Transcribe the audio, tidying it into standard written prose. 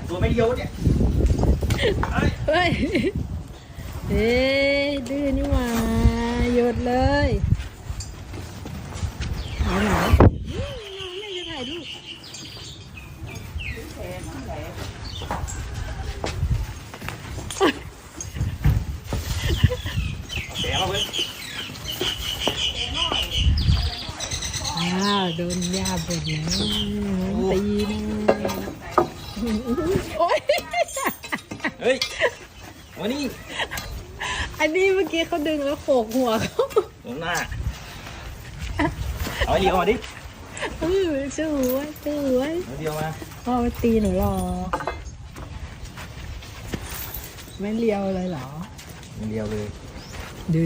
ตัวไม่เดียวเนี่ยเฮ้ยดื้อนี่หว่าหยุดเลยเอาไหนไม่จะถ่ายรูปแฉมาเว้ยโดนย่าบ่นนะตีนะโอ๊ยเฮ้ยวันนี้อันนี้เมื่อกี้เขาดึงแล้วโขกหัวเขาตรงหน้าเอาเดียวมาดิสวยเอาเดียวมาพ่อไปตีหนูหรอไม่เลียวเลยเหรอเดียวเลยดู